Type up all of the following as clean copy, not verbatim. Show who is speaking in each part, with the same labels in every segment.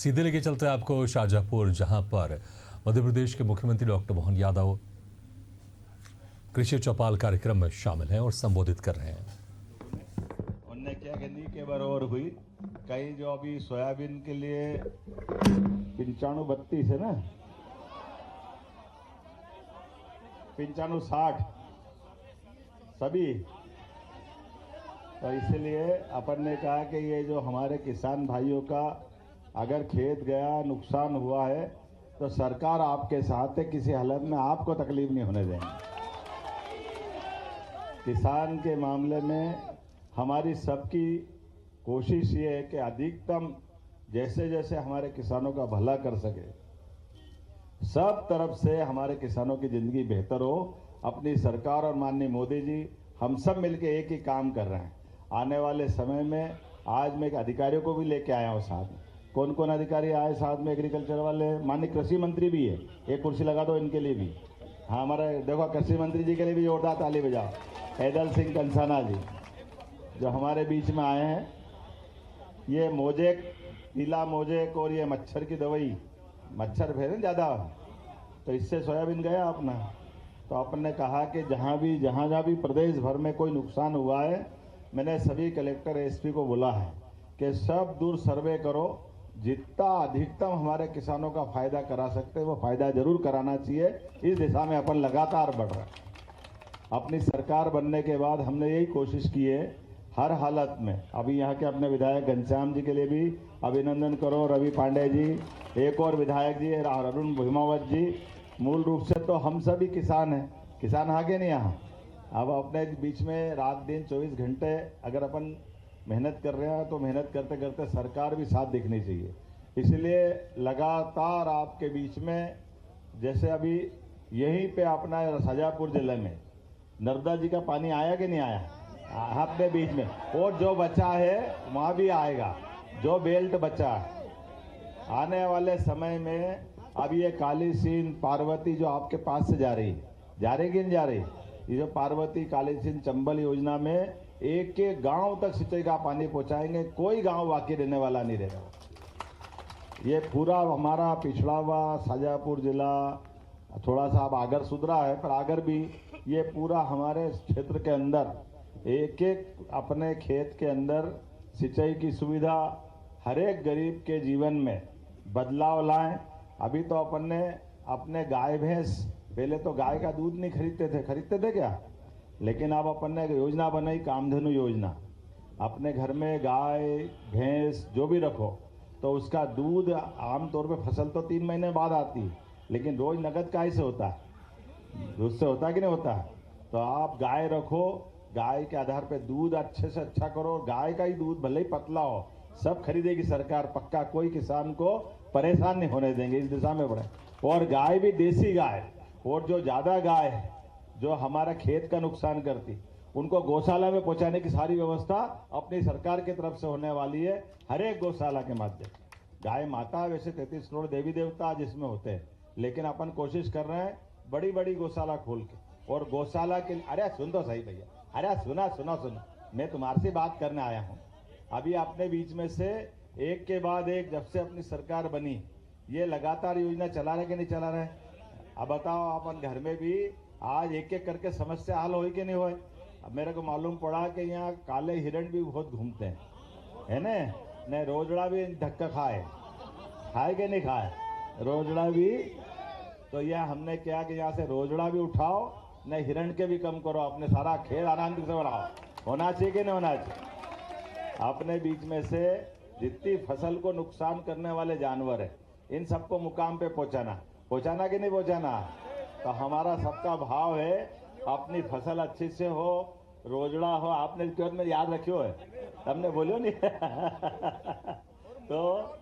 Speaker 1: सीधे लेके चलते हैं आपको शाहजहांपुर, जहां पर मध्य प्रदेश के मुख्यमंत्री डॉक्टर मोहन यादव कृषि चौपाल कार्यक्रम में शामिल हैं और संबोधित कर रहे हैं।
Speaker 2: उनने क्या कहनी के बराबर हुई कहीं जो अभी सोयाबीन के लिए 95-32 है ना, 95-60 सभी, तो इसलिए अपन ने कहा कि ये जो हमारे किसान भाइयों का अगर खेत गया, नुकसान हुआ है, तो सरकार आपके साथ है, किसी हालत में आपको तकलीफ नहीं होने देंगे। किसान के मामले में हमारी सबकी कोशिश ये है कि अधिकतम जैसे जैसे हमारे किसानों का भला कर सके, सब तरफ से हमारे किसानों की जिंदगी बेहतर हो। अपनी सरकार और माननीय मोदी जी हम सब मिलकर एक ही काम कर रहे हैं। आने वाले समय में आज मैं एक अधिकारियों को भी लेके आया हूँ साथ में। कौन कौन अधिकारी आए साथ में? एग्रीकल्चर वाले, माननीय कृषि मंत्री भी है, एक कुर्सी लगा दो इनके लिए भी। हाँ, हमारे देखो कृषि मंत्री जी के लिए भी जोरदार ताली बजाओ। हैदर सिंह कंसाना जी जो हमारे बीच में आए हैं। ये मोजेक, पीला मोजेक और ये मच्छर की दवाई, मच्छर फैले ज़्यादा तो इससे सोयाबीन गया अपना। तो अपन ने कहा कि जहाँ भी प्रदेश भर में कोई नुकसान हुआ है, मैंने सभी कलेक्टर एसपी को बोला है कि सब दूर सर्वे करो, जितना अधिकतम हमारे किसानों का फायदा करा सकते हैं वो फायदा जरूर कराना चाहिए। इस दिशा में अपन लगातार बढ़ रहे हैं। अपनी सरकार बनने के बाद हमने यही कोशिश की है हर हालत में। अभी यहाँ के अपने विधायक घनश्याम जी के लिए भी अभिनंदन करो, रवि पांडे जी, एक और विधायक जी अरुण भीमावत जी। मूल रूप से तो हम सभी किसान हैं, किसान आगे नहीं यहाँ। अब अपने बीच में रात दिन 24 घंटे अगर अपन मेहनत कर रहे हैं तो मेहनत करते करते सरकार भी साथ देखनी चाहिए। इसलिए लगातार आपके बीच में, जैसे अभी यहीं पे अपना शाहजहांपुर जिले में नर्मदा जी का पानी आया कि नहीं आया अपने बीच में, और जो बचा है वहाँ भी आएगा, जो बेल्ट बचा है। आने वाले समय में अब ये काली सिंध पार्वती जो आपके पास से जा रही कि नहीं जा रही, ये जो पार्वती काली सिंध चंबल योजना में एक एक गांव तक सिंचाई का पानी पहुंचाएंगे, कोई गांव बाकी रहने वाला नहीं रहेगा। ये पूरा हमारा पिछड़ा हुआ शाहजहांपुर जिला थोड़ा सा अब आगर सुधरा है, पर आगर भी ये पूरा हमारे क्षेत्र के अंदर एक एक अपने खेत के अंदर सिंचाई की सुविधा हर एक गरीब के जीवन में बदलाव लाएं। अभी तो अपन ने अपने गाय भैंस, पहले तो गाय का दूध नहीं खरीदते थे क्या, लेकिन अब अपन ने योजना बनाई कामधेनु योजना। अपने घर में गाय भैंस जो भी रखो तो उसका दूध आमतौर पे फसल तो 3 महीने बाद आती है, लेकिन रोज नगद काय से होता है, दूध से होता है कि नहीं होता है। तो आप गाय रखो, गाय के आधार पे दूध अच्छे से अच्छा करो। गाय का ही दूध भले ही पतला हो, सब खरीदेगी सरकार पक्का, कोई किसान को परेशान नहीं होने देंगे, इस दिशा में बढ़े। और गाय भी देसी गाय, और जो ज्यादा गाय है जो हमारा खेत का नुकसान करती, उनको गौशाला में पहुंचाने की सारी व्यवस्था अपनी सरकार की तरफ से होने वाली है। हर एक गौशाला के माध्यम, गाय माता वैसे 33 करोड़ देवी देवता जिसमें होते हैं, लेकिन अपन कोशिश कर रहे हैं बड़ी बड़ी गौशाला खोल के। और गौशाला के, अरे सुन तो सही भैया, अरे सुना, मैं तुम्हारे से बात करने आया हूँ। अभी अपने बीच में से एक के बाद एक, जब से अपनी सरकार बनी, ये लगातार योजना चला रहे कि नहीं चला रहे? अब बताओ, अपन घर में भी आज एक एक करके समस्या हल होई कि नहीं होए? अब मेरे को मालूम पड़ा कि यहाँ काले हिरण भी बहुत घूमते हैं, है न? रोजड़ा भी धक्का खाए कि नहीं खाए रोजड़ा भी? तो यह हमने क्या कि यहाँ से रोजड़ा भी उठाओ, न हिरण के भी कम करो, अपने सारा खेल आनंद से बनाओ। होना चाहिए कि नहीं होना चाहिए? अपने बीच में से जितनी फसल को नुकसान करने वाले जानवर है, इन सबको मुकाम पे पहुंचाना कि नहीं पहुंचाना? तो हमारा सबका भाव है अपनी फसल अच्छी से हो, रोजड़ा हो। आपने क्यों में याद रखियो है, हमने बोलियो नहीं तो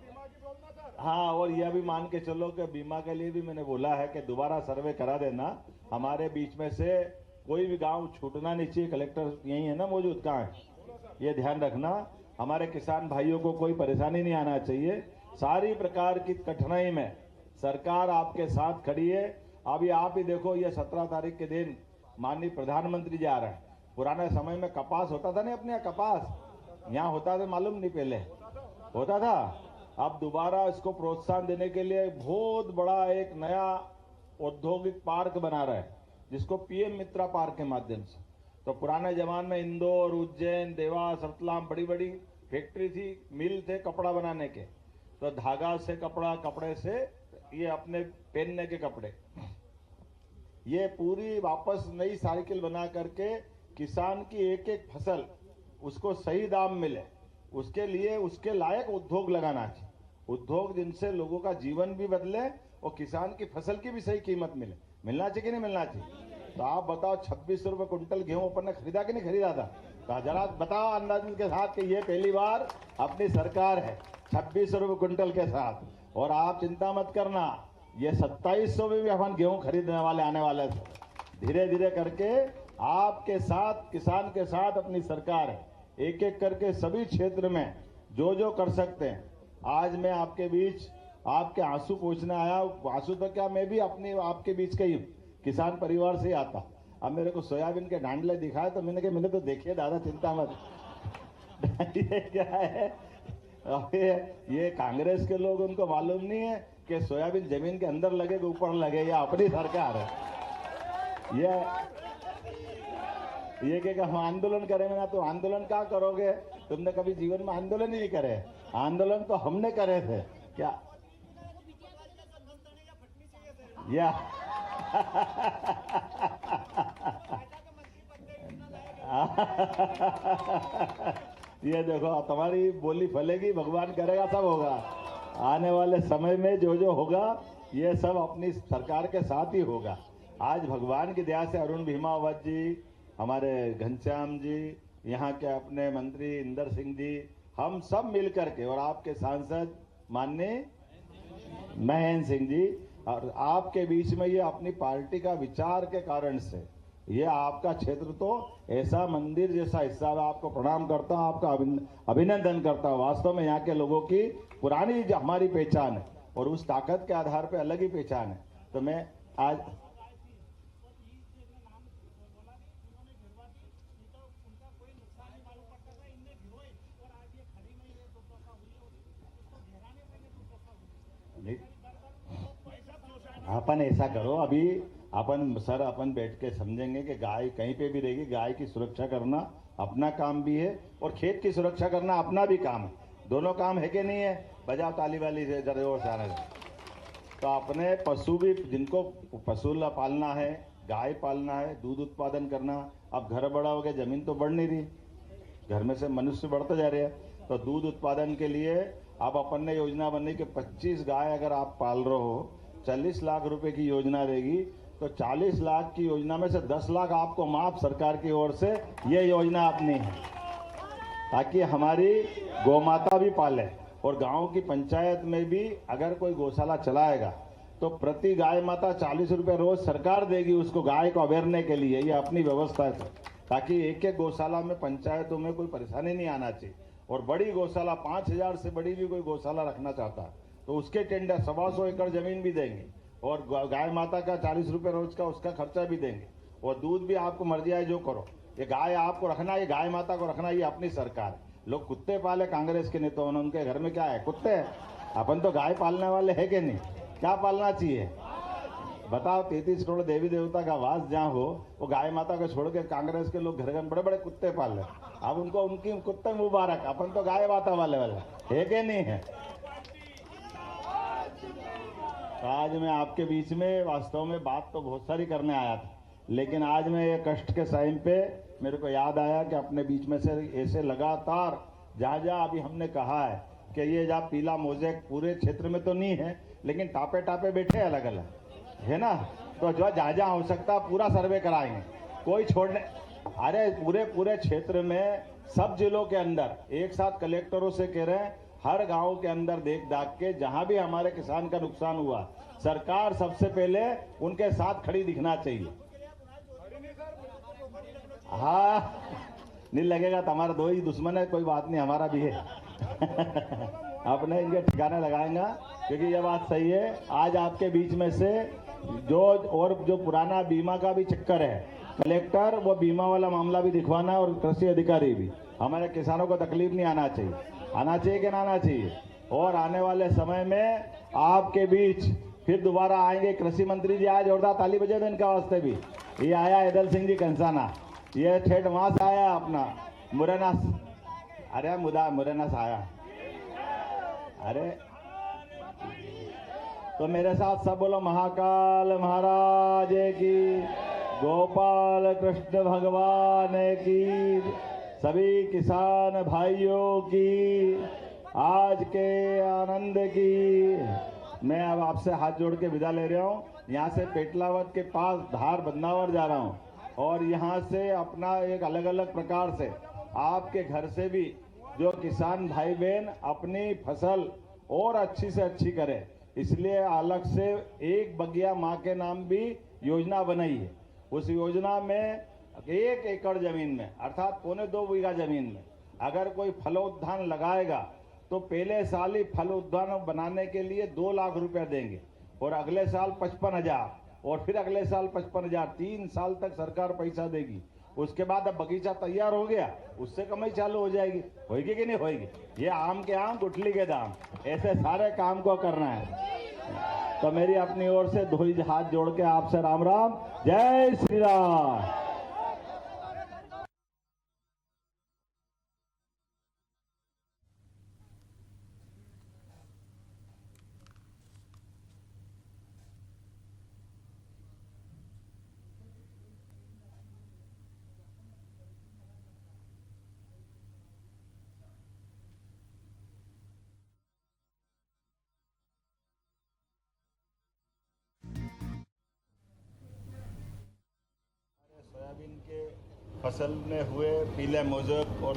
Speaker 2: हाँ, और यह भी मान के चलो कि बीमा के लिए भी मैंने बोला है कि दोबारा सर्वे करा देना। हमारे बीच में से कोई भी गांव छूटना नहीं चाहिए। कलेक्टर यही है ना मौजूद, कहाँ है? ये ध्यान रखना, हमारे किसान भाइयों को कोई परेशानी नहीं आना चाहिए। सारी प्रकार की कठिनाई में सरकार आपके साथ खड़ी है। अभी आप ही देखो, ये 17 तारीख के दिन माननीय प्रधानमंत्री जी आ रहे हैं। पुराने समय में कपास होता था नहीं, अपने यहाँ कपास यहाँ होता था, मालूम नहीं? पहले होता था, अब दोबारा इसको प्रोत्साहन देने के लिए बहुत बड़ा एक नया औद्योगिक पार्क बना रहा है, जिसको पीएम मित्रा पार्क के माध्यम से। तो पुराने जमाने में इंदौर, उज्जैन, देवास, रतलाम बड़ी बड़ी फैक्ट्री थी, मिल थे कपड़ा बनाने के, तो धागा से कपड़ा, कपड़े से ये अपने पहनने के कपड़े, ये पूरी वापस नई साइकिल बना करके किसान की एक एक फसल उसको सही दाम मिले, उसके लिए उसके लायक उद्योग लगाना चाहिए। उद्योग जिनसे लोगों का जीवन भी बदले और किसान की फसल की भी सही कीमत मिलना चाहिए कि नहीं मिलना चाहिए। तो आप बताओ 26 रुपए कुंटल गेहूं अपन ने खरीदा कि नहीं खरीदा था? तो जरा बताओ अंदाज के साथ कि ये पहली बार अपनी सरकार है 26 रुपए कुंटल के साथ। और आप चिंता मत करना, ये 2700 में भी अपन गेहूं खरीदने वाले आने वाले थे। धीरे धीरे करके आपके साथ, किसान के साथ अपनी सरकार है। एक एक करके सभी क्षेत्र में जो जो कर सकते हैं। आज मैं आपके बीच आपके आंसू पूछने आया। आंसू तो क्या, मैं भी अपने आपके बीच का ही किसान परिवार से ही आता। अब मेरे को सोयाबीन के डांडले दिखाए तो मैंने कहा मैंने तो देखिए दादा, चिंता मत। ये क्या है, ये कांग्रेस के लोग, उनको मालूम नहीं है कि सोयाबीन जमीन के अंदर लगे कि ऊपर लगे, या अपनी सरकार है। ये कि हम आंदोलन करेंगे ना, तो आंदोलन क्या करोगे? तुमने कभी जीवन में आंदोलन ही नहीं करे। आंदोलन तो हमने करे थे क्या? या ये देखो, तुम्हारी बोली फलेगी, भगवान करेगा सब होगा। आने वाले समय में जो जो होगा ये सब अपनी सरकार के साथ ही होगा। आज भगवान की दया से अरुण भीमावत जी, हमारे घनश्याम जी, यहाँ के अपने मंत्री इंदर सिंह जी, हम सब मिलकर के, और आपके सांसद माननीय महेंद्र सिंह जी, और आपके बीच में ये अपनी पार्टी का विचार के कारण से ये आपका क्षेत्र तो ऐसा मंदिर जैसा हिस्सा है। आपको प्रणाम करता हूँ, आपका अभिनंदन करता हूँ। वास्तव में यहाँ के लोगों की पुरानी जो हमारी पहचान है और उस ताकत के आधार पे अलग ही पहचान है। तो मैं आज अपन ऐसा करो, अभी अपन बैठ के समझेंगे कि गाय कहीं पे भी रहेगी, गाय की सुरक्षा करना अपना काम भी है और खेत की सुरक्षा करना अपना भी काम है। दोनों काम है कि नहीं है? बजाओ ताली वाली से जरा और सारे। तो अपने पशु भी, जिनको पशु पालना है, गाय पालना है, दूध उत्पादन करना। अब घर बड़ा हो गया, जमीन तो बढ़ नहीं रही, घर में से मनुष्य बढ़ते जा रहे हैं। तो दूध उत्पादन के लिए अब अपन ने योजना बनाई कि 25 गाय अगर आप पाल रहे हो, 40 लाख रुपए की योजना रहेगी। तो 40 लाख की योजना में से 10 लाख आपको माफ सरकार की ओर से, ये योजना अपनी है, ताकि हमारी गौ माता भी पाले। और गांव की पंचायत में भी अगर कोई गौशाला चलाएगा तो प्रति गाय माता 40 रुपए रोज सरकार देगी उसको, गाय को अवेरने के लिए। ये अपनी व्यवस्था है, ताकि एक एक गौशाला में, पंचायतों में कोई परेशानी नहीं आना चाहिए। और बड़ी गौशाला 5000 से बड़ी भी कोई गौशाला रखना चाहता है तो उसके टेंडर 125 एकड़ जमीन भी देंगे, और गाय माता का 40 रुपए रोज का उसका खर्चा भी देंगे। और दूध भी आपको मर्जी आए जो करो, ये गाय आपको रखना, ये गाय माता को रखना, ये अपनी सरकार है। लोग कुत्ते पाले कांग्रेस के नेता, उनके घर में क्या है? कुत्ते। अपन तो गाय पालने वाले है कि नहीं? क्या पालना चाहिए बताओ? 33 करोड़ देवी देवता का वास जहाँ हो, वो गाय माता को छोड़ के कांग्रेस के लोग घर में बड़े बड़े कुत्ते पाल रहे। अब उनको उनकी कुत्ते मुबारक, अपन तो गाय माता वाले है कि नहीं है? तो आज मैं आपके बीच में वास्तव में बात तो बहुत सारी करने आया था, लेकिन आज मैं ये कष्ट के टाइम पे मेरे को याद आया कि अपने बीच में से ऐसे लगातार जहाँ जहाँ अभी हमने कहा है कि ये जहाँ पीला मोज़ेक पूरे क्षेत्र में तो नहीं है, लेकिन टापे टापे बैठे अलग अलग है ना। तो जो जहाँ जहाँ हो सकता पूरा सर्वे कराएंगे, कोई छोड़ने। अरे पूरे क्षेत्र में सब जिलों के अंदर एक साथ कलेक्टरों से कह रहे हैं, हर गांव के अंदर देख दाख के जहां भी हमारे किसान का नुकसान हुआ, सरकार सबसे पहले उनके साथ खड़ी दिखना चाहिए। हाँ, नहीं लगेगा तो हमारा दो ही दुश्मन है, कोई बात नहीं, हमारा भी है। अपने इनके ठिकाने लगाएंगा, क्योंकि ये बात सही है। आज आपके बीच में से जो पुराना बीमा का भी चक्कर है, कलेक्टर वो बीमा वाला मामला भी दिखवाना, और कृषि अधिकारी भी। हमारे किसानों को तकलीफ नहीं आना चाहिए, आना चाहिए कि ना आना चाहिए? और आने वाले समय में आपके बीच फिर दोबारा आएंगे कृषि मंत्री जी। आज जोरदार ताली बजे दो इनका वास्ते भी। ये आया इदल सिंह जी कंसाना, ये ठेठ वहां से आया अपना मुरैना, अरे मुरैना से आया। अरे तो मेरे साथ सब बोलो महाकाल महाराज की, गोपाल कृष्ण भगवान की, सभी किसान भाइयों की आज के आनंद की। मैं अब आपसे हाथ जोड़ के विदा ले रहा हूँ। यहाँ से पेटलावत के पास धार बदनावर जा रहा हूँ और यहाँ से अपना एक अलग अलग प्रकार से आपके घर से भी जो किसान भाई बहन अपनी फसल और अच्छी से अच्छी करे, इसलिए अलग से एक बगिया माँ के नाम भी योजना बनाई है। उस योजना में 1 एकड़ जमीन में अर्थात 1.25 बीघा जमीन में अगर कोई फलोद्यान लगाएगा तो पहले साल ही फलोद्यान बनाने के लिए 2 लाख रुपया देंगे और अगले साल 55,000 और फिर अगले साल 55,000, 3 साल तक सरकार पैसा देगी। उसके बाद अब बगीचा तैयार हो गया, उससे कमाई चालू हो जाएगी। होगी कि नहीं होगी? ये आम के आम गुठली के दाम, ऐसे सारे काम को करना है। तो मेरी अपनी ओर से धोई हाथ जोड़ के आपसे राम राम, जय श्री राम। सोयाबीन के फसल में हुए पीले मोजक और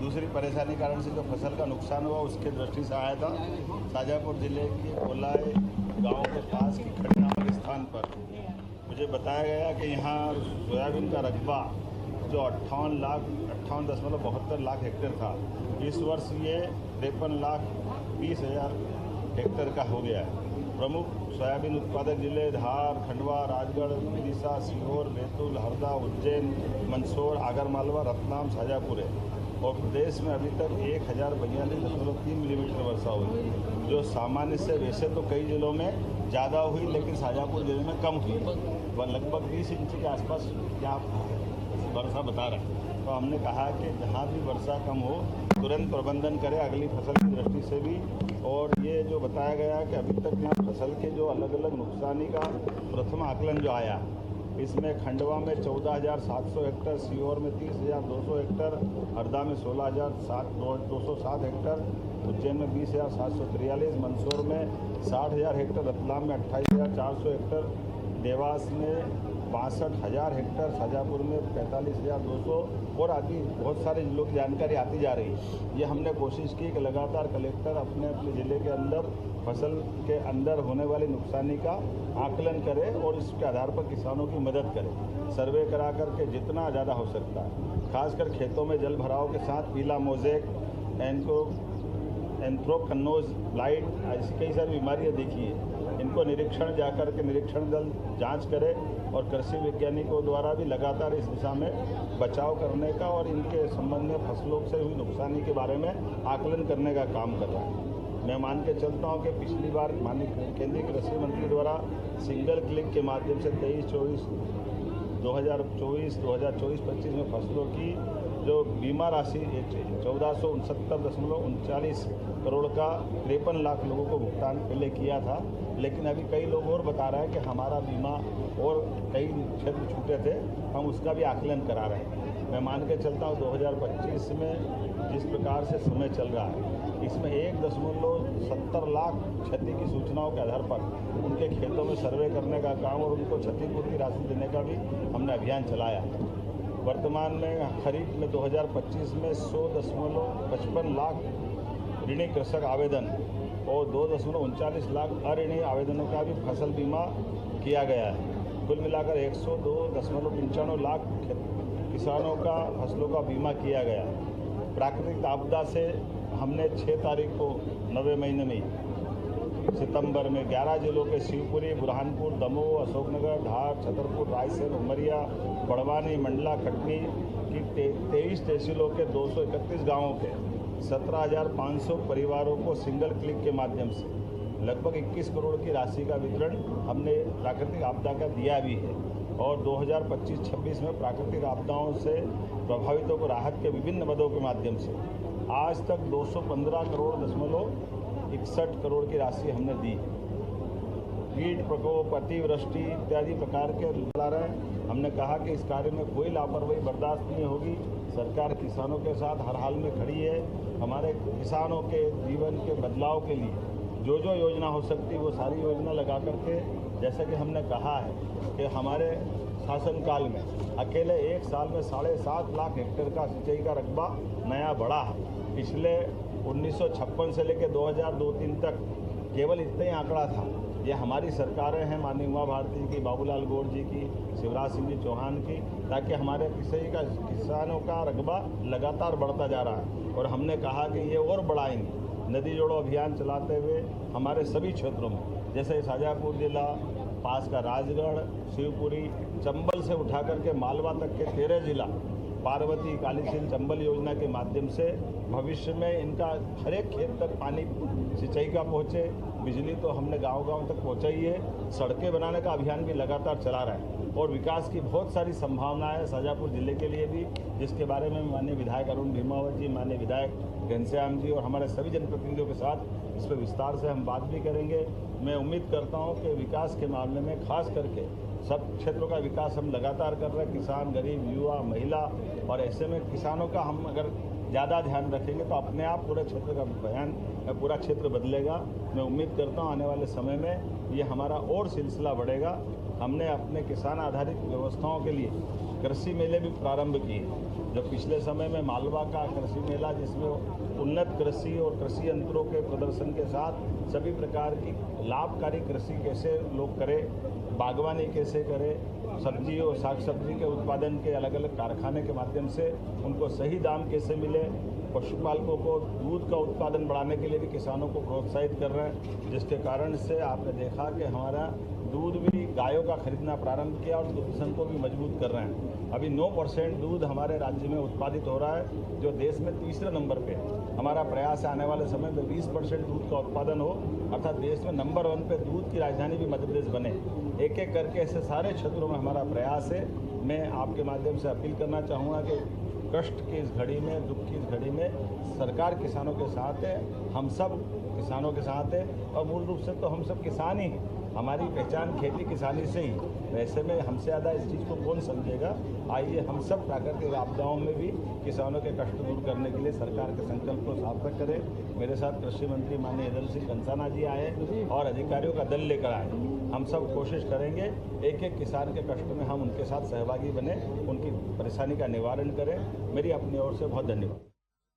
Speaker 2: दूसरी परेशानी कारण से जो फसल का नुकसान हुआ उसके दृष्टि से आया था। शाजापुर जिले के कोलाय गांव के पास की खड़नावल स्थान पर मुझे बताया गया कि यहाँ सोयाबीन का रकबा जो 58.72 लाख हेक्टेयर था, इस वर्ष ये 53,20,000 हेक्टेयर का हो गया है। प्रमुख सोयाबीन उत्पादक जिले धार, खंडवा, राजगढ़, विदिशा, सीहोर, बैतूल, हरदा, उज्जैन, मंदसौर, आगरमालवा, रतलाम, शाजापुर है और प्रदेश में अभी तक 1042.3 मिलीमीटर वर्षा हुई, जो सामान्य से वैसे तो कई जिलों में ज़्यादा हुई लेकिन शाजापुर जिले में कम हुई। वह लगभग 20 इंच के आसपास क्या वर्षा बता रहा है। तो हमने कहा कि जहाँ भी वर्षा कम हो तुरंत प्रबंधन करें अगली फसल की दृष्टि से भी। और ये जो बताया गया कि अभी तक यहाँ फसल के जो अलग अलग नुकसानी का प्रथम आकलन जो आया, इसमें खंडवा में 14,700 हेक्टर, सीहोर में 30,200 हेक्टर, हरदा में 16,207 हेक्टर, उज्जैन में 20,743, मंदसौर में 60,000 हेक्टर, रतलाम में 28,400 हेक्टर, देवास में 62,000 हेक्टर, शाजापुर में 45,200 और आदि बहुत सारे जिलों की जानकारी आती जा रही है। ये हमने कोशिश की कि लगातार कलेक्टर अपने अपने ज़िले के अंदर फसल के अंदर होने वाली नुकसानी का आकलन करे और इसके आधार पर किसानों की मदद करे। सर्वे करा करके जितना ज़्यादा हो सकता है, खासकर खेतों में जल भराव के साथ पीला मोजेक, एंथ्रोकनोज ब्लाइट, ऐसी कई सारी बीमारियाँ देखी है। इनको निरीक्षण जाकर के निरीक्षण दल जांच करे और कृषि वैज्ञानिकों द्वारा भी लगातार इस दिशा में बचाव करने का और इनके संबंध में फसलों से हुई नुकसानी के बारे में आकलन करने का काम कर रहा है। मैं मान के चलता हूं कि पिछली बार माननीय केंद्रीय कृषि मंत्री द्वारा सिंगल क्लिक के माध्यम से 2024-25 में फसलों की जो बीमा राशि 1469.39 करोड़ का 53 लाख लोगों को भुगतान पहले किया था, लेकिन अभी कई लोग और बता रहे हैं कि हमारा बीमा और कई क्षेत्र छूटे थे, हम उसका भी आकलन करा रहे हैं। मैं मान के चलता हूँ 2025 में जिस प्रकार से समय चल रहा है, इसमें 1.70 लाख क्षति की सूचनाओं के आधार पर उनके खेतों में सर्वे करने का काम और उनको क्षतिपूर्ति राशि देने का भी हमने अभियान चलाया। वर्तमान में खरीफ में 2025 में 100.55 लाख ऋणी कृषक आवेदन और 2.39 लाख अऋणी आवेदनों का भी फसल बीमा किया गया है। कुल मिलाकर 102.95 लाख किसानों का फसलों का बीमा किया गया है। प्राकृतिक आपदा से हमने 6 तारीख को 9वें महीने में सितंबर में 11 जिलों के शिवपुरी, बुरहानपुर, दमोह, अशोकनगर, धार, छतरपुर, रायसेन, उमरिया, बड़वानी, मंडला, कटनी की 23 तहसीलों के 231 गांवों के 17,500 परिवारों को सिंगल क्लिक के माध्यम से लगभग 21 करोड़ की राशि का वितरण हमने प्राकृतिक आपदा का दिया भी है और 2025-26 में प्राकृतिक आपदाओं से प्रभावितों को राहत के विभिन्न मदों के माध्यम से आज तक 215 करोड़ दशमलव 61 करोड़ की राशि हमने दी। कीट प्रकोप, अतिवृष्टि इत्यादि प्रकार के चला रहे हैं। हमने कहा कि इस कार्य में कोई लापरवाही बर्दाश्त नहीं होगी। सरकार किसानों के साथ हर हाल में खड़ी है। हमारे किसानों के जीवन के बदलाव के लिए जो जो योजना हो सकती है वो सारी योजना लगा करके, जैसा कि हमने कहा है कि हमारे शासनकाल में अकेले एक साल में 7.5 लाख हेक्टेयर का सिंचाई का रकबा नया बढ़ा है। पिछले 1956 से लेकर 2002-03 तक केवल इतना ही आंकड़ा था। ये हमारी सरकारें हैं, माननीय उमा भारती की, बाबूलाल गौर जी की, शिवराज सिंह जी चौहान की, ताकि हमारे किसानों का रकबा लगातार बढ़ता जा रहा है और हमने कहा कि ये और बढ़ाएंगे। नदी जोड़ो अभियान चलाते हुए हमारे सभी क्षेत्रों में, जैसे शाजापुर जिला, पास का राजगढ़, शिवपुरी, चंबल से उठा करके मालवा तक के 13 जिला पार्वती, कालीसिंध, चंबल योजना के माध्यम से भविष्य में इनका हर एक खेत तक पानी सिंचाई का पहुँचे। बिजली तो हमने गांव-गांव तक पहुँचाई है। सड़कें बनाने का अभियान भी लगातार चला रहा है और विकास की बहुत सारी संभावनाएं है शाजापुर जिले के लिए भी, जिसके बारे में माननीय विधायक अरुण भीमावत जी, माननीय विधायक घनश्याम जी और हमारे सभी जनप्रतिनिधियों के साथ इस पर विस्तार से हम बात भी करेंगे। मैं उम्मीद करता हूँ कि विकास के मामले में खास करके सब क्षेत्रों का विकास हम लगातार कर रहे हैं। किसान, गरीब, युवा, महिला, और ऐसे में किसानों का हम अगर ज़्यादा ध्यान रखेंगे तो अपने आप पूरे क्षेत्र का पूरा क्षेत्र बदलेगा। मैं उम्मीद करता हूँ आने वाले समय में ये हमारा और सिलसिला बढ़ेगा। हमने अपने किसान आधारित व्यवस्थाओं के लिए कृषि मेले भी प्रारंभ किए। जो पिछले समय में मालवा का कृषि मेला, जिसमें उन्नत कृषि और कृषि यंत्रों के प्रदर्शन के साथ सभी प्रकार की लाभकारी कृषि कैसे लोग करें, बागवानी कैसे करें, सब्जी और साग सब्जी के उत्पादन के अलग अलग कारखाने के माध्यम से उनको सही दाम कैसे मिले, पशुपालकों को दूध का उत्पादन बढ़ाने के लिए भी किसानों को प्रोत्साहित कर रहे हैं, जिसके कारण से आपने देखा कि हमारा दूध भी गायों का खरीदना प्रारंभ किया और दूध को भी मजबूत कर रहे हैं। अभी 9% दूध हमारे राज्य में उत्पादित हो रहा है, जो देश में तीसरे नंबर पे है। हमारा प्रयास है आने वाले समय में 20% दूध का उत्पादन हो, अर्थात देश में नंबर 1 पे दूध की राजधानी भी मध्य प्रदेश बने। एक एक करके ऐसे सारे क्षेत्रों में हमारा प्रयास है। मैं आपके माध्यम से अपील करना चाहूँगा कि कष्ट की इस घड़ी में, दुख की इस घड़ी में सरकार किसानों के साथ है, हम सब किसानों के साथ है और मूल रूप से तो हम सब किसान ही हैं। हमारी पहचान खेती किसानी से ही, वैसे में हमसे ज़्यादा इस चीज़ को कौन समझेगा। आइए हम सब प्राकृतिक आपदाओं में भी किसानों के कष्ट दूर करने के लिए सरकार के संकल्प को सार्थक करें। मेरे साथ कृषि मंत्री माननीय ईदल सिंह कंसाना जी आए और अधिकारियों का दल लेकर आए। हम सब कोशिश करेंगे एक एक किसान के कष्ट में हम उनके साथ सहभागी बने, उनकी परेशानी का निवारण करें। मेरी अपनी ओर से बहुत धन्यवाद।